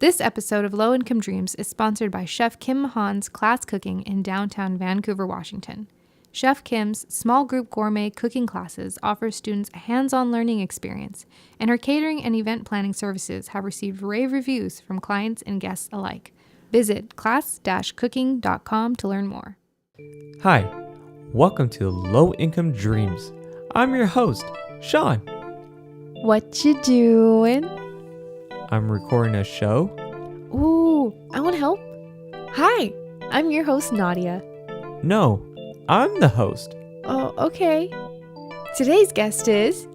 This episode of Low Income Dreams is sponsored by Chef Kim Mahan's Class Cooking in downtown Vancouver, Washington. Chef Kim's small group gourmet cooking classes offer students a hands-on learning experience, and her catering and event planning services have received rave reviews from clients and guests alike. Visit class-cooking.com to learn more. Hi, welcome to Low Income Dreams. I'm your host, Sean. What you doing? I'm recording a show. Ooh, I want to help. Hi, I'm your host, Nadia. No, I'm the host. Oh, okay. Today's guest is...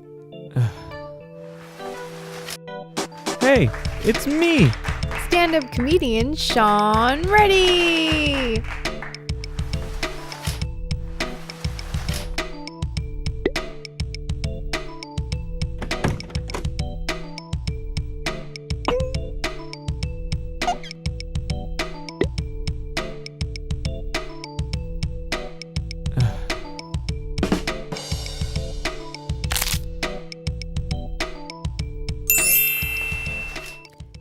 Hey, it's me. stand-up comedian Sean Reddy.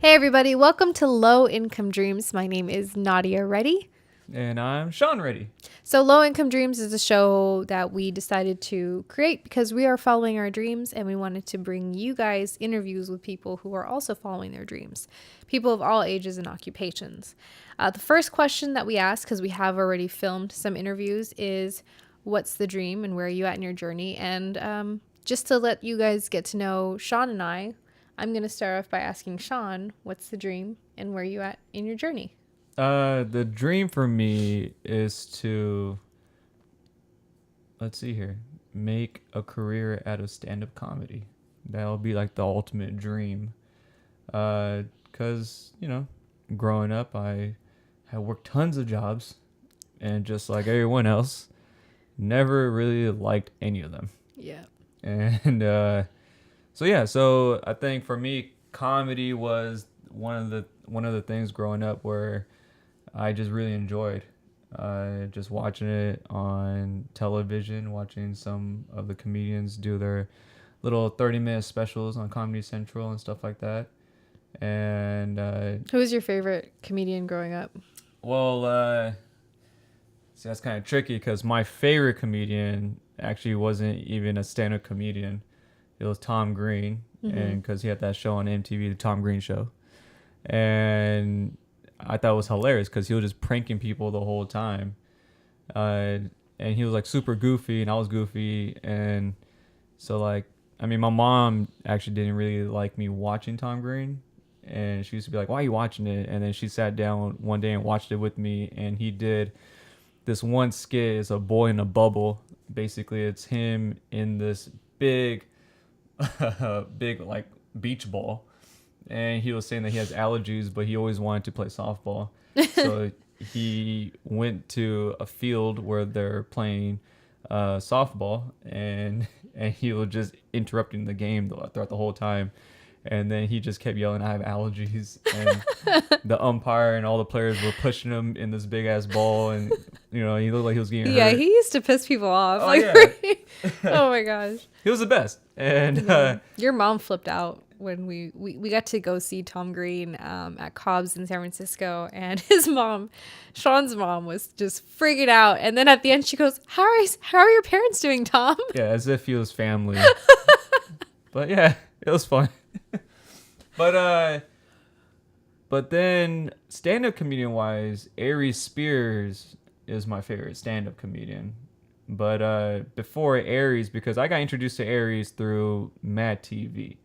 Hey everybody, welcome to Low Income Dreams. My name is Nadia Reddy. And I'm Sean Reddy. So Low Income Dreams is a show that we decided to create because we are following our dreams and we wanted to bring you guys interviews with people who are also following their dreams. People of all ages and occupations. The first question that we ask, because we have already filmed some interviews, is what's the dream and where are you at in your journey? And just to let you guys get to know Sean and I'm going to start off by asking Sean, what's the dream and where are you at in your journey? The dream for me is to, let's see here, make a career out of stand-up comedy. That'll be like the ultimate dream. Because, growing up, I had worked tons of jobs and just like everyone else, never really liked any of them. Yeah. And, So I think for me, comedy was one of the things growing up where I just really enjoyed just watching it on television, watching some of the comedians do their little 30-minute specials on Comedy Central and stuff like that. And who was your favorite comedian growing up? Well, see, that's kind of tricky because my favorite comedian actually wasn't even a stand-up comedian. It was Tom Green, and because he had that show on MTV, the Tom Green Show, and I thought it was hilarious because he was just pranking people the whole time, and he was like super goofy, and I was goofy, and so my mom actually didn't really like me watching Tom Green, and she used to be like, "Why are you watching it?" And then she sat down one day and watched it with me, and he did this one skit. It's a boy in a bubble. Basically, it's him in this big like beach ball, and he was saying that he has allergies but he always wanted to play softball. So he went to a field where they're playing softball, and he was just interrupting the game throughout the whole time, and then he just kept yelling, "I have allergies," and the umpire and all the players were pushing him in this big ass ball, and he looked like he was getting hurt. He used to piss people off. Oh, yeah. Oh my gosh. He was the best. And your mom flipped out when we got to go see Tom Green at Cobb's in San Francisco, and his mom, Sean's mom, was just freaking out. And then at the end she goes, how are your parents doing, Tom? Yeah, as if he was family. But yeah, it was fun. But then stand-up comedian wise, Aries Spears is my favorite stand-up comedian. But before Aries, because I got introduced to Aries through Mad TV.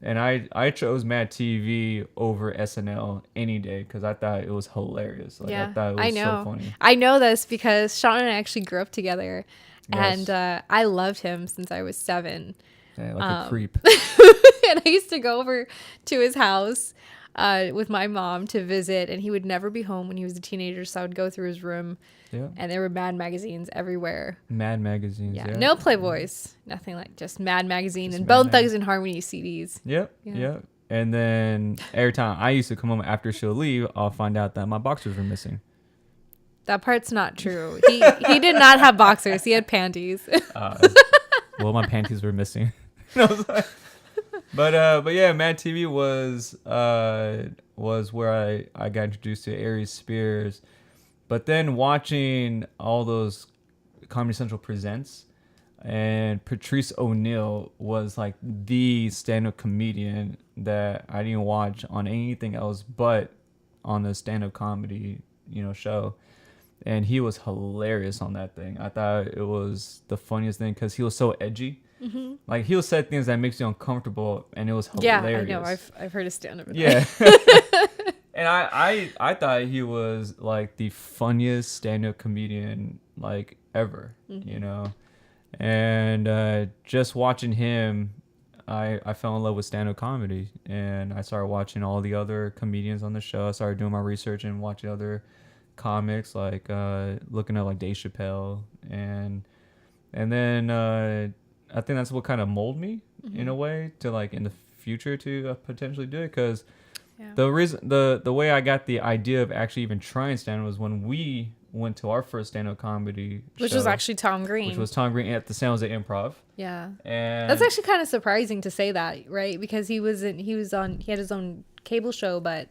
And I chose Mad TV over SNL any day because I thought it was hilarious. I thought it was so funny. I know this because Sean and I actually grew up together. Yes. And I loved him since I was 7. Yeah, like a creep. And I used to go over to his house with my mom to visit, and he would never be home when he was a teenager, so I would go through his room. Yeah. And there were Mad magazines everywhere. Mad magazines. Yeah. No Playboys. Nothing like just Mad magazine just and Mad Bone Thugs and Harmony CDs. Yep. And then every time I used to come home after she'll leave, I'll find out that my boxers were missing. That part's not true. He did not have boxers. He had panties. Well, my panties were missing. But yeah, Mad TV was where I got introduced to Aries Spears. But then watching all those Comedy Central presents, and Patrice O'Neal was like the stand-up comedian that I didn't watch on anything else but on the stand-up comedy, show. And he was hilarious on that thing. I thought it was the funniest thing because he was so edgy. Mm-hmm. Like he'll say things that makes you uncomfortable, and it was Yeah, hilarious. I know. I've heard of stand-up. Yeah. And I thought he was like the funniest stand-up comedian like ever, and just watching him, I fell in love with stand-up comedy, and I started watching all the other comedians on the show. I started doing my research and watching other comics, like looking at like Dave Chappelle, and then I think that's what kind of molded me in a way to like in the future to potentially do it, because the reason the way I got the idea of actually even trying stand-up was when we went to our first stand-up comedy which show, was actually Tom Green. which was Tom Green at the San Jose Improv. Yeah. And That's actually kind of surprising to say that, right? Because he had his own cable show,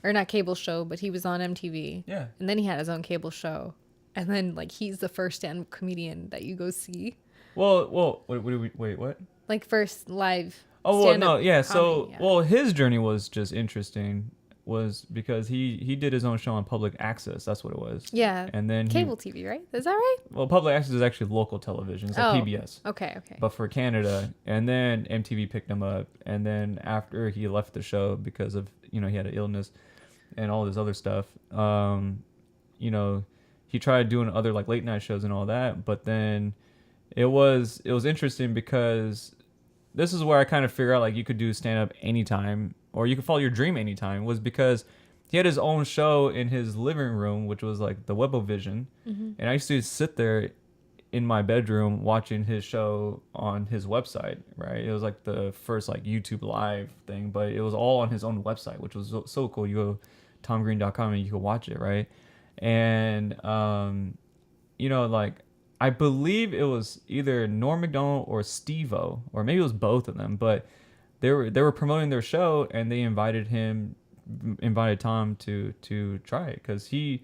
or not cable show, but he was on MTV. Yeah. And then he had his own cable show. And then like he's the first stand-up comedian that you go see. Well, wait, what? Like first live. Oh, well, no, stand-up yeah. comedy, So, yeah. well, his journey was just interesting, was because he did his own show on public access. That's what it was. Yeah. And then Cable TV, right? Is that right? Well, public access is actually local television. It's like PBS. Okay. But for Canada, and then MTV picked him up, and then after he left the show because of he had an illness and all this other stuff, he tried doing other like late night shows and all that, but then it was interesting because this is where I kind of figure out like you could do stand up anytime, or you could follow your dream anytime, was because he had his own show in his living room, which was like the Webovision. Mm-hmm. And I used to sit there in my bedroom watching his show on his website, right? It was like the first like YouTube live thing, but it was all on his own website, which was so cool. You go tomgreen.com and you can watch it, right? And like I believe it was either Norm Macdonald or Steve-O, or maybe it was both of them, but they were promoting their show, and they invited Tom to try it, because he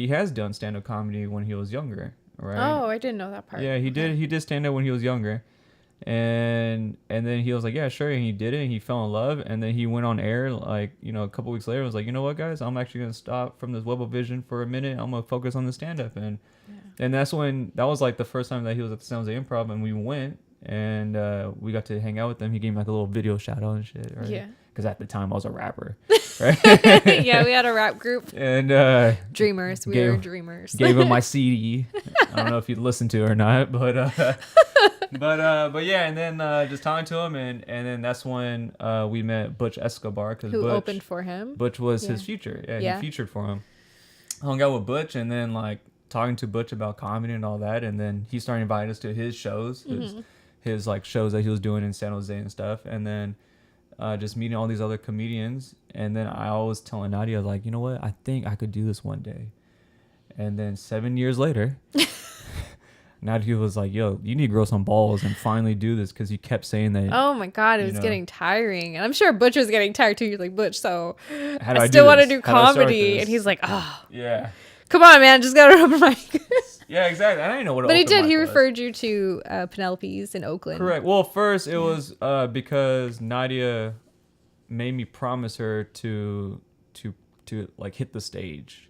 has done stand-up comedy when he was younger, right? Oh, I didn't know that part. Yeah, he did stand-up when he was younger, and then he was like, yeah, sure, and he did it, and he fell in love, and then he went on air like a couple weeks later, and was like, you know what, guys, I'm actually gonna stop from this Webovision for a minute. I'm gonna focus on the stand-up, and that was like the first time that he was at the San Jose Improv, and we went, and we got to hang out with him. He gave me like a little video shout out and shit, right? Yeah. Because at the time I was a rapper, right? Yeah, we had a rap group. And Dreamers. We were dreamers. Gave him my CD. I don't know if you'd listen to it or not, but yeah. And then just talking to him, and then that's when we met Butch Escobar, because Who Butch opened for him. Butch was his feature. Yeah, he featured for him. I hung out with Butch, and then like talking to Butch about comedy and all that, and then he started inviting us to his shows, his like shows that he was doing in San Jose and stuff, and then just meeting all these other comedians. And then I always telling Nadia, like, you know what, I think I could do this one day. And then 7 years later, Nadia was like, yo, you need to grow some balls and finally do this, because you kept saying that. Oh my God, it was getting tiring. And I'm sure Butch was getting tired too. You're like, Butch, so I still want to do comedy. And he's like, oh. Yeah. Come on, man, just got an open mic. Yeah, exactly. I didn't know what an But he open did. mic He was. referred you to Penelope's in Oakland. Correct. Well, first it was because Nadia made me promise her to like hit the stage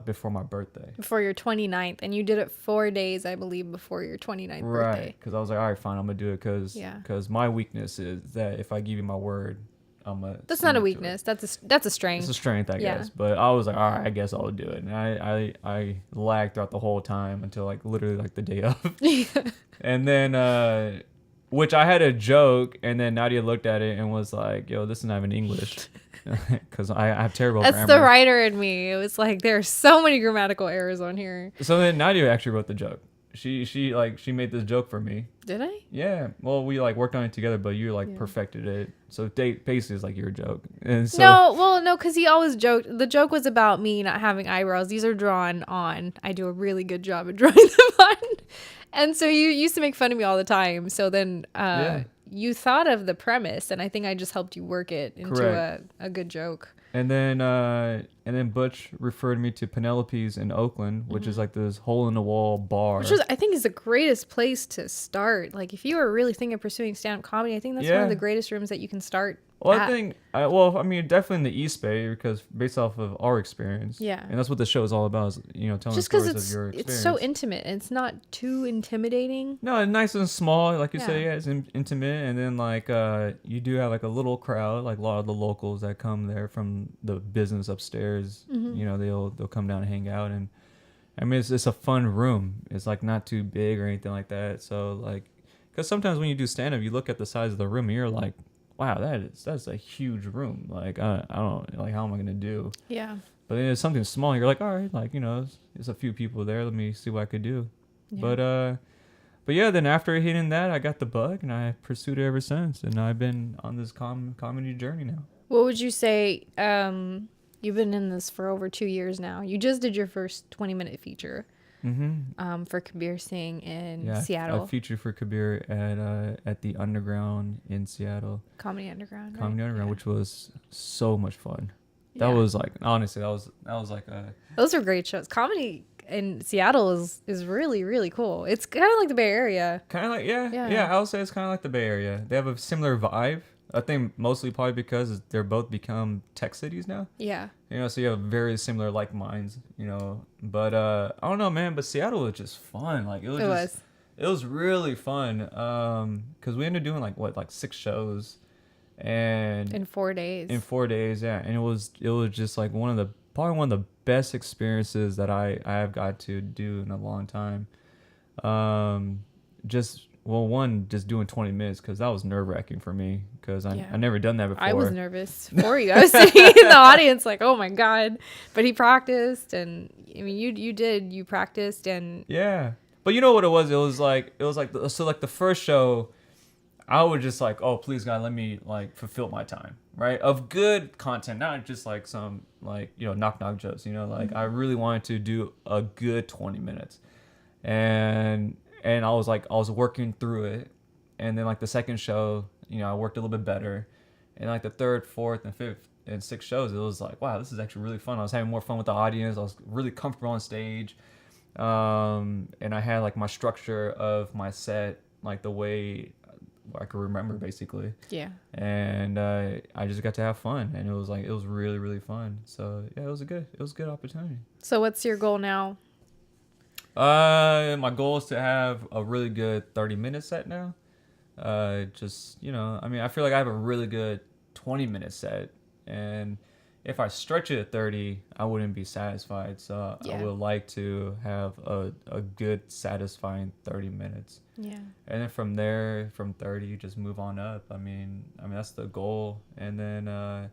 before my birthday. Before your 29th. And you did it 4 days, I believe, before your 29th birthday. Right. Because I was like, all right, fine, I'm going to do it, because my weakness is that if I give you my word, That's not a weakness. That's a strength. It's a strength, I guess. But I was like, all right, I guess I'll do it. And I lagged throughout the whole time until like literally like the day of. And then, which I had a joke, and then Nadia looked at it and was like, yo, this is not even English. Because I have terrible That's grammar. the writer in me. It was like, there are so many grammatical errors on here. So then Nadia actually wrote the joke. She made this joke for me. Did I? Yeah. Well, we like worked on it together, but you like perfected it. So basically it's like your joke. And so No, because he always joked. The joke was about me not having eyebrows. These are drawn on. I do a really good job at drawing them on. And so you used to make fun of me all the time. So then you thought of the premise, and I think I just helped you work it into a good joke. And then Butch referred me to Penelope's in Oakland, which is like this hole in the wall bar. Which is, I think, is the greatest place to start. Like, if you are really thinking of pursuing stand-up comedy, I think that's one of the greatest rooms that you can start. Well, I think, definitely in the East Bay, because based off of our experience. Yeah. And that's what the show is all about, is, telling just stories because of your experience. it's so intimate and it's not too intimidating. No, nice and small, like you say, it's intimate. And then, like, you do have, like, a little crowd, like a lot of the locals that come there from the business upstairs. They'll come down and hang out. And, I mean, it's a fun room. It's, like, not too big or anything like that. So, like, because sometimes when you do stand-up, you look at the size of the room and you're like, wow, that's a huge room. Like, I don't, like, how am I going to do? Yeah. But then it's something small, and you're like, all right, like, there's a few people there. Let me see what I could do. Yeah. But yeah, then after hitting that, I got the bug, and I pursued it ever since. And I've been on this comedy journey now. What would you say? You've been in this for over 2 years now. You just did your first 20-minute feature. For Kabir Singh in Seattle. A feature for Kabir at the Underground in Seattle. Comedy Underground. Underground, which was so much fun. That was like, honestly, that was like a. Those are great shows. Comedy in Seattle is really, really cool. It's kind of like the Bay Area. Kind of like yeah. I would say it's kind of like the Bay Area. They have a similar vibe. I think mostly probably because they're both become tech cities now. Yeah. So you have very similar like minds, But I don't know, man. But Seattle was just fun. Like it was really fun. Because we ended up doing like 6 shows, and in 4 days. Yeah. And it was just like probably one of the best experiences that I have got to do in a long time. Just doing 20 minutes, because that was nerve-wracking for me, because I never done that before. I was nervous for you. I was sitting in the audience like, oh my God. But he practiced, and I mean, you practiced, and yeah. But you know what it was? It was like the first show, I was just like, oh, please God, let me like fulfill my time, right? Of good content, not just like some like, knock jokes, I really wanted to do a good 20 minutes. And I was working through it. And then like the second show, I worked a little bit better. And like the third, fourth, and fifth and sixth shows, it was like, wow, this is actually really fun. I was having more fun with the audience. I was really comfortable on stage. And I had like my structure of my set, like the way I could remember, basically. Yeah. And I just got to have fun. And it was really, really fun. So yeah, it was a good opportunity. So what's your goal now? My goal is to have a really good 30-minute set now. I feel like I have a really good 20-minute set, and if I stretch it at 30, I wouldn't be satisfied. So I would like to have a good, satisfying 30 minutes. Yeah. And then from there, from 30, just move on up. I mean that's the goal. And then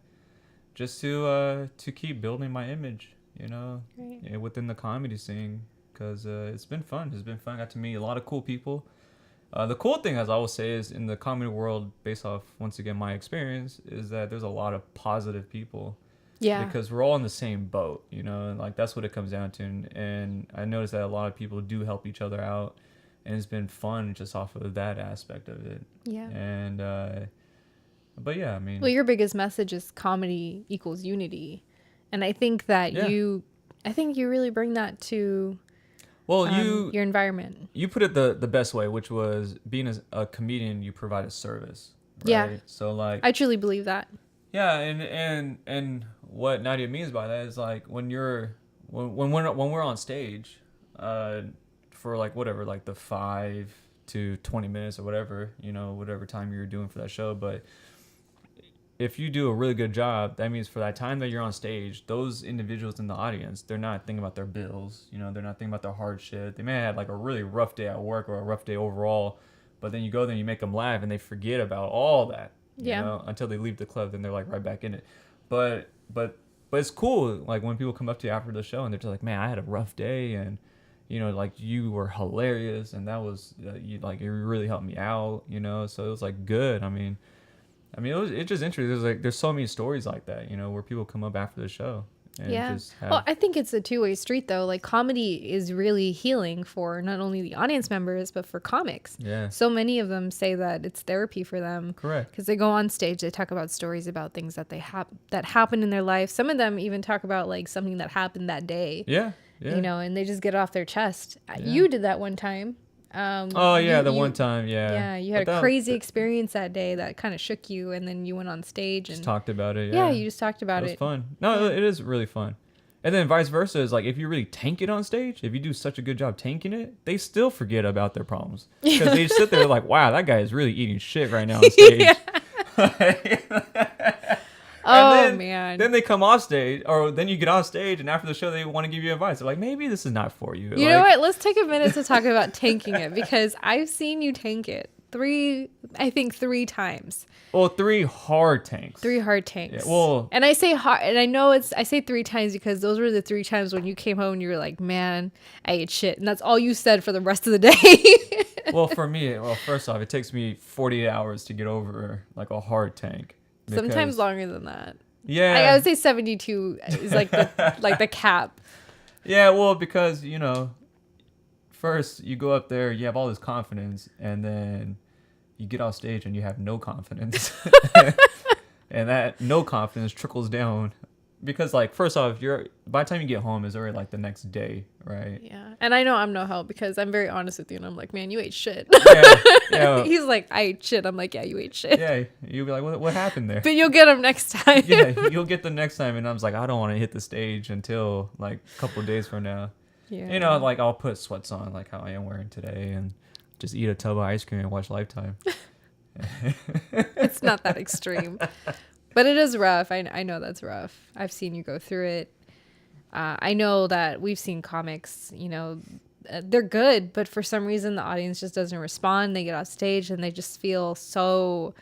just to keep building my image, within the comedy scene. Because it's been fun. I got to meet a lot of cool people. The cool thing, as I will say, is in the comedy world, based off, once again, my experience, is that there's a lot of positive people. Yeah. Because we're all in the same boat, and like that's what it comes down to. And I noticed that a lot of people do help each other out. And it's been fun just off of that aspect of it. Yeah. And, but yeah, I mean. Well, your biggest message is comedy equals unity. And I think that you really bring that to... Well, your environment. You put it the best way, which was being a comedian, you provide a service. Right? Yeah. So like, I truly believe that. Yeah, and what Nadia means by that is like when we're on stage, for like whatever, like the 5 to 20 minutes or whatever, whatever time you're doing for that show, but if you do a really good job, that means for that time that you're on stage, those individuals in the audience, they're not thinking about their bills, they're not thinking about their hardship. They may have had like a really rough day at work or a rough day overall, but then you go there and you make them laugh and they forget about all that, until they leave the club, then they're like right back in it. But it's cool, like when people come up to you after the show and they're just like, man, I had a rough day, and like you were hilarious, and that was it really helped me out, so it was like good. It's just interesting. There's so many stories like that, where people come up after the show, and Yeah. just have. Well, I think it's a two-way street though. Like comedy is really healing for not only the audience members but for comics. Yeah. So many of them say that it's therapy for them. Correct. Because they go on stage, they talk about stories about things that that happened in their life. Some of them even talk about like something that happened that day. Yeah. Yeah. You know, and they just get it off their chest. Yeah. You did that one time. Oh yeah, one time, yeah. Yeah, you had a crazy experience that day that kind of shook you, and then you went on stage and just talked about it. Yeah, you just talked about it. It was fun. No, it is really fun. And then vice versa is like if you really tank it on stage, if you do such a good job tanking it, they still forget about their problems because they sit there like, wow, that guy is really eating shit right now on stage. Man. Then they come off stage, or then you get off stage, and after the show, they want to give you advice. They're like, maybe this is not for you. You know what? Let's take a minute to talk about tanking it because I've seen you tank it three times. Well, 3 hard tanks. 3 hard tanks. Yeah, well, and I say hard, and I say 3 times because those were the 3 times when you came home and you were like, man, I ate shit. And that's all you said for the rest of the day. Well, for me, first off, it takes me 48 hours to get over like a hard tank. Sometimes longer than that. Yeah. I would say 72 is like the cap. Yeah, well, because, first you go up there, you have all this confidence, and then you get off stage and you have no confidence. And that no confidence trickles down. Because, like, first off, by the time you get home, it's already, like, the next day, right? Yeah. And I know I'm no help because I'm very honest with you. And I'm like, man, you ate shit. Yeah. He's like, I ate shit. I'm like, yeah, you ate shit. Yeah. You'll be like, what happened there? But you'll get him next time. Yeah, you'll get them next time. And I was like, I don't want to hit the stage until, like, a couple of days from now. Yeah. Like, I'll put sweats on, like how I am wearing today, and just eat a tub of ice cream and watch Lifetime. It's not that extreme. But it is rough. I know that's rough. I've seen you go through it. I know that we've seen comics, they're good, but for some reason the audience just doesn't respond. They get off stage and they just feel so,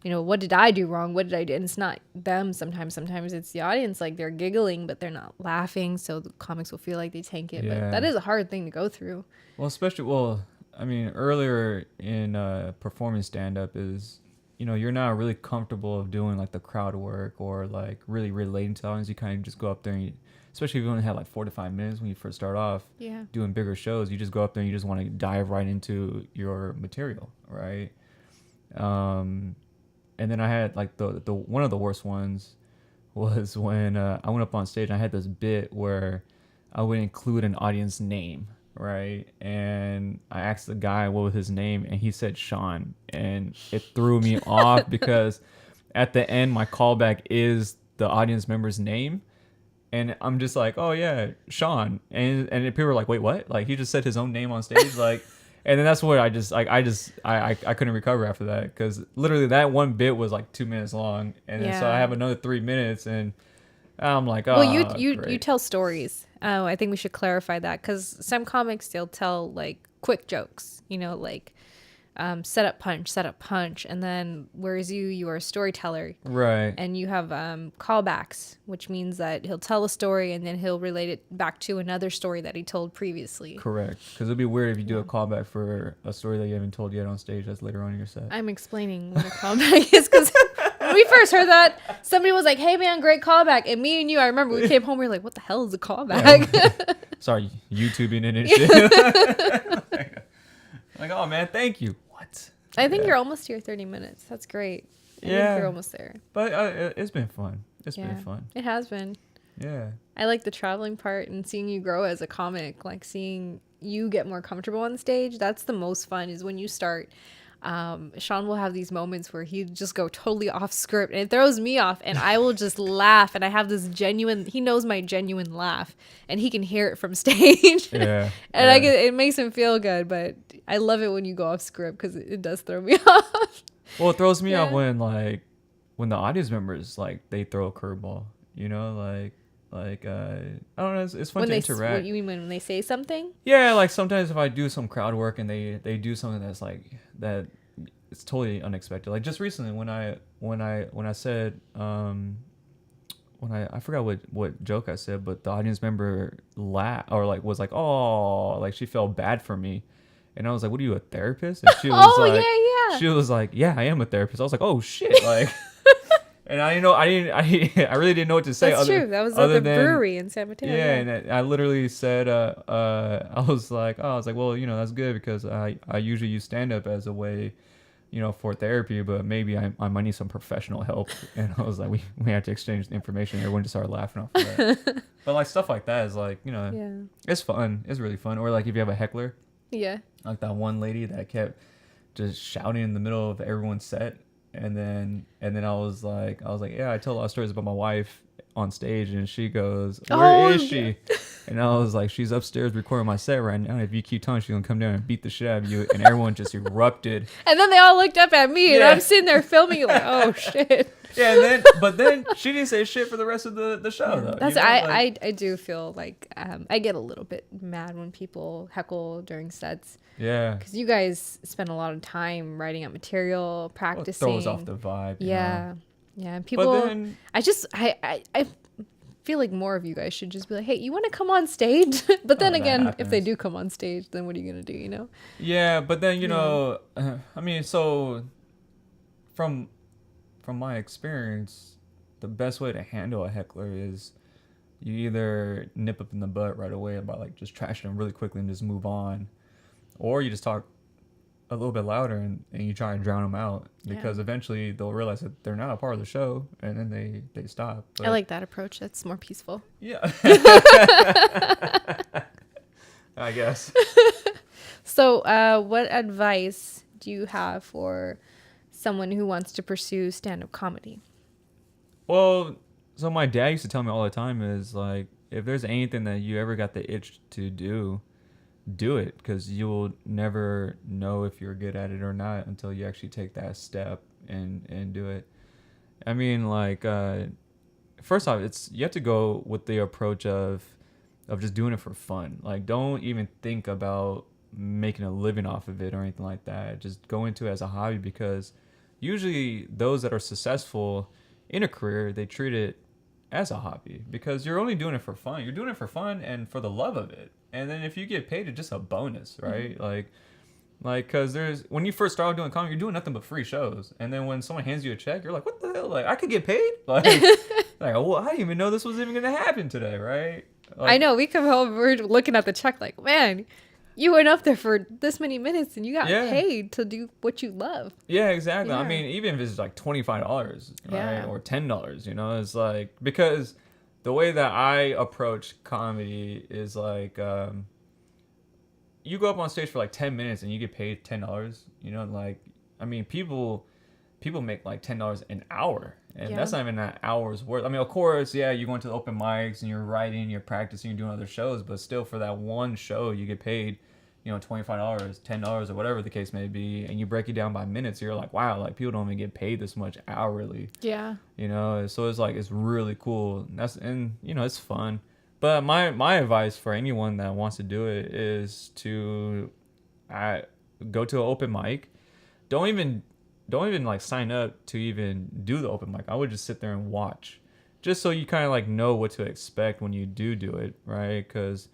what did I do wrong? What did I do? And it's not them sometimes. Sometimes it's the audience. Like they're giggling, but they're not laughing. So the comics will feel like they tank it. Yeah. But that is a hard thing to go through. Well, earlier in performing stand-up is, you're not really comfortable of doing like the crowd work or like really relating to the audience. You kind of just go up there and especially if you only have like 4 to 5 minutes when you first start off doing bigger shows, you just go up there and you just want to dive right into your material, right? And then I had like the one of the worst ones was when I went up on stage and I had this bit where I would include an audience name, right? And I asked the guy what was his name, and he said Sean, and it threw me off because at the end my callback is the audience member's name, and I'm just like, oh yeah, Sean, and people were like, wait, what? Like he just said his own name on stage, like. And then that's what I couldn't recover after that because literally that one bit was like 2 minutes long, and then so I have another 3 minutes, and I'm like, oh. Well, you tell stories. Oh, I think we should clarify that because some comics they'll tell like quick jokes, like set up punch, and then whereas you are a storyteller, right? And you have callbacks, which means that he'll tell a story and then he'll relate it back to another story that he told previously. Correct, because it'd be weird if you do a callback for a story that you haven't told yet on stage. That's later on in your set. I'm explaining what a callback is because when we first heard that, somebody was like, "Hey man, great callback," and me and you, I remember we came home, we were like, "What the hell is a callback?" Yeah. Sorry, YouTubing it and shit. Like, oh man, thank you. What? I think you're almost to your 30 minutes. That's great. I think you're almost there. But it's been fun. It's been fun. It has been. Yeah. I like the traveling part and seeing you grow as a comic, like seeing you get more comfortable on stage. That's the most fun is when you start. Sean will have these moments where he just go totally off script and it throws me off and I will just laugh and I have this he knows my genuine laugh and he can hear it from stage. Yeah. And it makes him feel good, but I love it when you go off script because it does throw me off. Well, it throws me off when the audience members they throw a curveball, I don't know, it's fun to interact. What you mean when they say something? Yeah, like sometimes if I do some crowd work and they do something that's that it's totally unexpected. Like just recently when I said I forgot what joke I said, but the audience member laughed or was like, oh, like she felt bad for me. And I was like, what are you, a therapist? And she was yeah. She was like, yeah, I am a therapist. I was like, oh shit. And I didn't know, I really didn't know what to say. That's other, true. That was at other the than, brewery in San Mateo. yeah, and I literally said, I was like, well, that's good because I usually use stand up as a way, for therapy, but maybe I might need some professional help. And I was like, we had to exchange the information. Everyone just started laughing off of that. But like stuff like that is like, Yeah. it's fun. It's really fun. Or like if you have a heckler, Yeah. like that one lady that kept just shouting in the middle of everyone's set. And then I was like, yeah, I tell a lot of stories about my wife on stage, and she goes, where is she? And I was like, she's upstairs recording my set right now. If you keep telling, she's gonna come down and beat the shit out of you. And everyone just erupted. And then they all looked up at me, and Yeah. I'm sitting there filming, like, oh shit. Yeah, but then she didn't say shit for the rest of the show though. That's like, I do feel like I get a little bit mad when people heckle during sets. Yeah. Because you guys spend a lot of time writing out material, practicing. Well, it throws off the vibe. Yeah. Yeah. And people, But then, I feel like more of you guys should just be like, hey, you want to come on stage? But then that again, if they happens. do come on stage, then what are you going to do, yeah, but then, I mean, so from my experience, the best way to handle a heckler is you either nip up in the butt right away by like just trashing them really quickly and just move on, or you just talk a little bit louder and you try and drown them out, because eventually they'll realize that they're not a part of the show, and then they stop. But, I like that approach. That's more peaceful. yeah. I guess. So what advice do you have for someone who wants to pursue stand-up comedy? Well, so my dad used to tell me all the time is like, if there's anything that you ever got the itch to do it, because you'll never know if you're good at it or not until you actually take that step and do it. I mean, like, first off, you have to go with the approach of just doing it for fun. Like, don't even think about making a living off of it or anything like that. Just go into it as a hobby, because usually those that are successful in a career, they treat it as a hobby, because you're only doing it for fun. You're doing it for fun and for the love of it. And then if you get paid, it's just a bonus, right? Mm-hmm. Like, because when you first start doing comedy, you're doing nothing but free shows. And then when someone hands you a check, you're like, what the hell? Like, I could get paid? Like, well, I didn't even know this was even going to happen today, right? Like, I know. We come home, we're looking at the check like, man, you went up there for this many minutes and you got paid to do what you love. Yeah, exactly. Yeah. I mean, even if it's like $25, right? Or $10, it's like, because the way that I approach comedy is like, you go up on stage for like 10 minutes and you get paid $10, like, I mean, people make like $10 an hour, and that's not even that hour's worth. I mean, of course, yeah, you're going to the open mics and you're writing, you're practicing, you're doing other shows, but still for that one show, you get paid, $25, $10, or whatever the case may be, and you break it down by minutes, you're like, wow, like people don't even get paid this much hourly. Yeah. So it's like, it's really cool. And it's fun. But my advice for anyone that wants to do it is to go to an open mic. Don't even like sign up to even do the open mic. I would just sit there and watch, just so you kind of like know what to expect when you do it, right? Because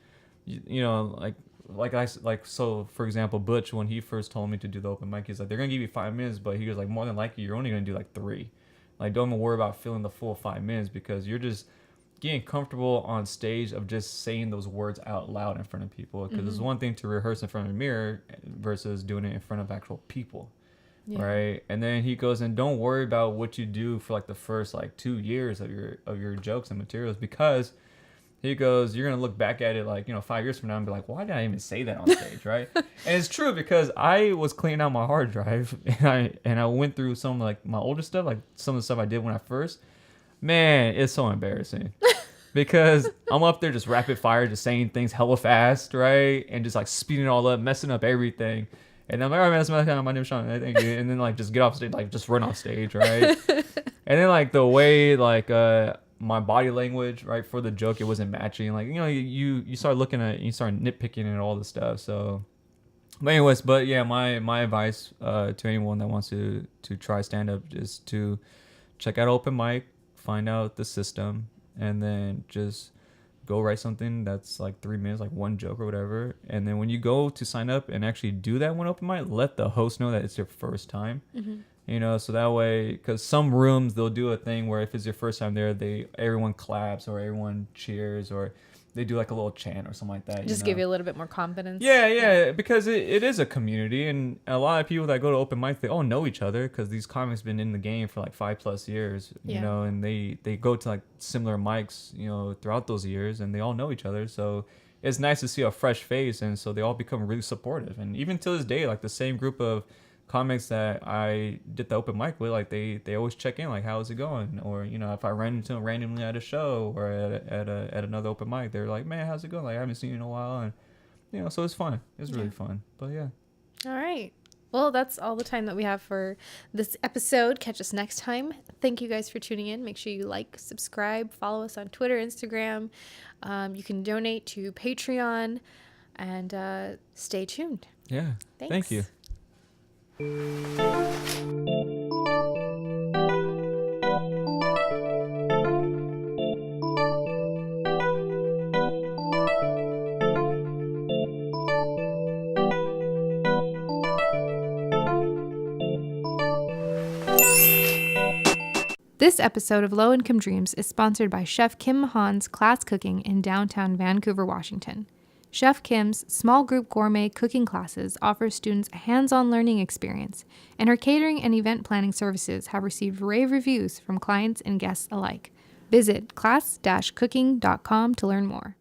so for example, Butch, when he first told me to do the open mic, he's like, they're gonna give you 5 minutes, but he was like, more than likely you're only gonna do like 3. Like, don't even worry about filling the full 5 minutes, because you're just getting comfortable on stage of just saying those words out loud in front of people. Because it's one thing to rehearse in front of a mirror versus doing it in front of actual people. Yeah. Right. And then he goes, and don't worry about what you do for like the first like 2 years of your jokes and materials, because he goes, you're gonna look back at it like 5 years from now and be like, why did I even say that on stage, right? And it's true, because I was cleaning out my hard drive and I went through some like my older stuff, like some of the stuff I did when I first. Man, it's so embarrassing. Because I'm up there just rapid fire, just saying things hella fast, right? And just like speeding it all up, messing up everything. And I'm like, all right, man, my name's Sean. Thank you. And then like just get off stage, like just run off stage, right? And then like the way like my body language, right, for the joke, it wasn't matching. Like, you start looking at it, you start nitpicking and all this stuff. So, but anyways, my advice to anyone that wants to try stand up is to check out open mic, find out the system, and then just go write something that's like 3 minutes, like one joke or whatever. And then when you go to sign up and actually do that one open mic, let the host know that it's your first time. Mm-hmm. You know, so that way, because some rooms they'll do a thing where if it's your first time there, everyone claps or everyone cheers or they do like a little chant or something like that. Just give you a little bit more confidence. Yeah, because it is a community, and a lot of people that go to open mic, they all know each other because these comics been in the game for like 5+ years, you know, and they go to like similar mics, you know, throughout those years, and they all know each other. So it's nice to see a fresh face, and so they all become really supportive. And even to this day, like the same group of comics that I did the open mic with, like they always check in, like how's it going, or you know, if I ran into them randomly at a show or at another open mic, they're like, man, how's it going? Like I haven't seen you in a while, and you know, so it's fun. It's really fun. But yeah. All right. Well, that's all the time that we have for this episode. Catch us next time. Thank you guys for tuning in. Make sure you like, subscribe, follow us on Twitter, Instagram. You can donate to Patreon, and stay tuned. Yeah. Thanks. Thank you. This episode of Low Income Dreams is sponsored by Chef Kim Mahan's Class Cooking in downtown Vancouver, Washington. Chef Kim's small group gourmet cooking classes offer students a hands-on learning experience, and her catering and event planning services have received rave reviews from clients and guests alike. Visit class-cooking.com to learn more.